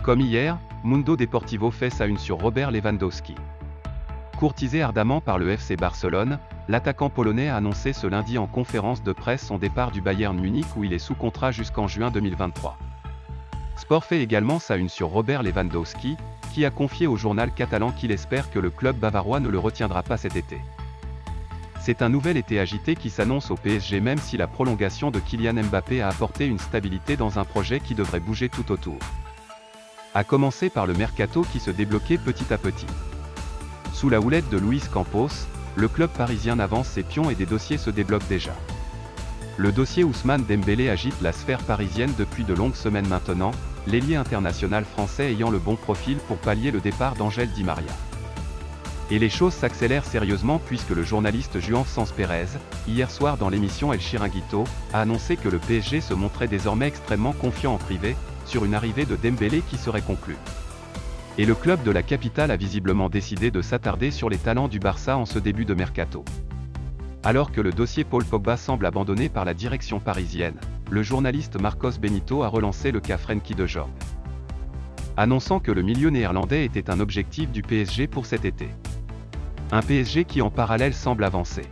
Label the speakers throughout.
Speaker 1: Comme hier, Mundo Deportivo fait sa une sur Robert Lewandowski. Courtisé ardemment par le FC Barcelone, l'attaquant polonais a annoncé ce lundi en conférence de presse son départ du Bayern Munich où il est sous contrat jusqu'en juin 2023. Sport fait également sa une sur Robert Lewandowski, qui a confié au journal catalan qu'il espère que le club bavarois ne le retiendra pas cet été. C'est un nouvel été agité qui s'annonce au PSG même si la prolongation de Kylian Mbappé a apporté une stabilité dans un projet qui devrait bouger tout autour. À commencer par le mercato qui se débloquait petit à petit. Sous la houlette de Luis Campos, le club parisien avance ses pions et des dossiers se débloquent déjà. Le dossier Ousmane Dembélé agite la sphère parisienne depuis de longues semaines maintenant, l'ailier international français ayant le bon profil pour pallier le départ d'Angel Di Maria. Et les choses s'accélèrent sérieusement puisque le journaliste Juan Sanz Pérez, hier soir dans l'émission El Chiringuito, a annoncé que le PSG se montrait désormais extrêmement confiant en privé, sur une arrivée de Dembélé qui serait conclue. Et le club de la capitale a visiblement décidé de s'attarder sur les talents du Barça en ce début de mercato. Alors que le dossier Paul Pogba semble abandonné par la direction parisienne, le journaliste Marcos Benito a relancé le cas Frenkie de Jong, annonçant que le milieu néerlandais était un objectif du PSG pour cet été. Un PSG qui en parallèle semble avancer.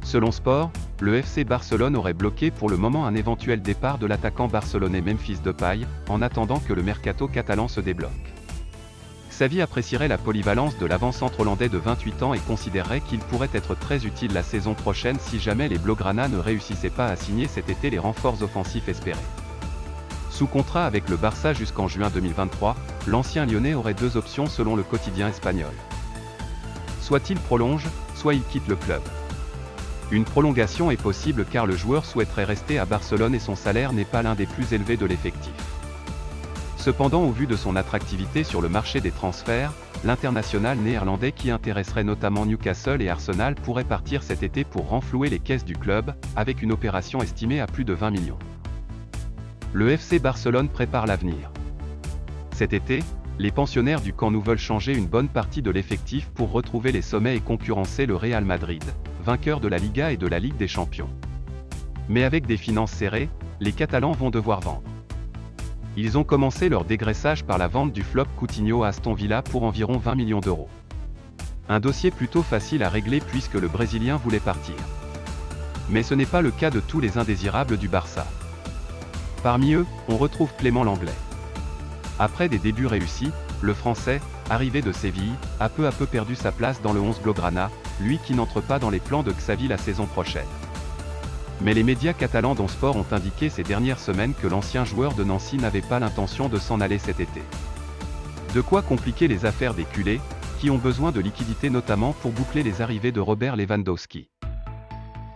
Speaker 1: Selon Sport, le FC Barcelone aurait bloqué pour le moment un éventuel départ de l'attaquant barcelonais Memphis Depay, en attendant que le mercato catalan se débloque. Xavi apprécierait la polyvalence de l'avant-centre hollandais de 28 ans et considérerait qu'il pourrait être très utile la saison prochaine si jamais les Blaugrana ne réussissaient pas à signer cet été les renforts offensifs espérés. Sous contrat avec le Barça jusqu'en juin 2023, l'ancien lyonnais aurait deux options selon le quotidien espagnol. Soit il prolonge, soit il quitte le club. Une prolongation est possible car le joueur souhaiterait rester à Barcelone et son salaire n'est pas l'un des plus élevés de l'effectif. Cependant, au vu de son attractivité sur le marché des transferts, l'international néerlandais qui intéresserait notamment Newcastle et Arsenal pourrait partir cet été pour renflouer les caisses du club, avec une opération estimée à plus de 20 millions. Le FC Barcelone prépare l'avenir. Cet été, les pensionnaires du Camp Nou veulent changer une bonne partie de l'effectif pour retrouver les sommets et concurrencer le Real Madrid, vainqueur de la Liga et de la Ligue des Champions. Mais avec des finances serrées, les Catalans vont devoir vendre. Ils ont commencé leur dégraissage par la vente du flop Coutinho à Aston Villa pour environ 20 millions d'euros. Un dossier plutôt facile à régler puisque le Brésilien voulait partir. Mais ce n'est pas le cas de tous les indésirables du Barça. Parmi eux, on retrouve Clément Lenglet. Après des débuts réussis, le Français, arrivé de Séville, a peu à peu perdu sa place dans le 11 Blaugrana, lui qui n'entre pas dans les plans de Xavi la saison prochaine. Mais les médias catalans dont Sport ont indiqué ces dernières semaines que l'ancien joueur de Nancy n'avait pas l'intention de s'en aller cet été. De quoi compliquer les affaires des culés, qui ont besoin de liquidités notamment pour boucler les arrivées de Robert Lewandowski,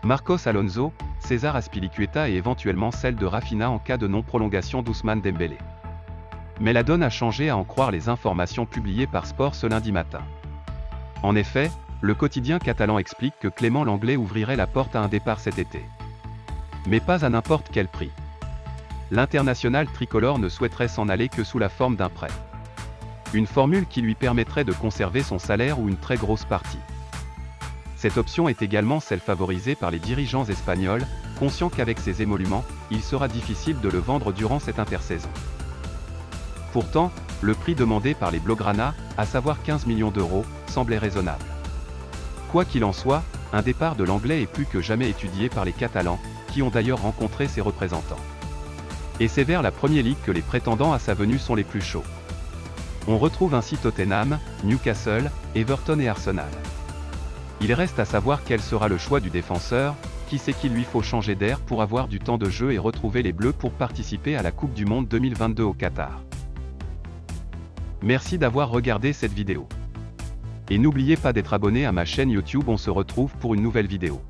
Speaker 1: Marcos Alonso, César Azpilicueta et éventuellement celle de Rafinha en cas de non-prolongation d'Ousmane Dembélé. Mais la donne a changé à en croire les informations publiées par Sport ce lundi matin. En effet, le quotidien catalan explique que Clément Lenglet ouvrirait la porte à un départ cet été. Mais pas à n'importe quel prix. L'international tricolore ne souhaiterait s'en aller que sous la forme d'un prêt. Une formule qui lui permettrait de conserver son salaire ou une très grosse partie. Cette option est également celle favorisée par les dirigeants espagnols, conscients qu'avec ses émoluments, il sera difficile de le vendre durant cette intersaison. Pourtant, le prix demandé par les Blaugrana, à savoir 15 millions d'euros, semblait raisonnable. Quoi qu'il en soit, un départ de l'Anglais est plus que jamais étudié par les Catalans, qui ont d'ailleurs rencontré ses représentants. Et c'est vers la Premier League que les prétendants à sa venue sont les plus chauds. On retrouve ainsi Tottenham, Newcastle, Everton et Arsenal. Il reste à savoir quel sera le choix du défenseur, qui sait qu'il lui faut changer d'air pour avoir du temps de jeu et retrouver les Bleus pour participer à la Coupe du Monde 2022 au Qatar. Merci d'avoir regardé cette vidéo. Et n'oubliez pas d'être abonné à ma chaîne YouTube, on se retrouve pour une nouvelle vidéo.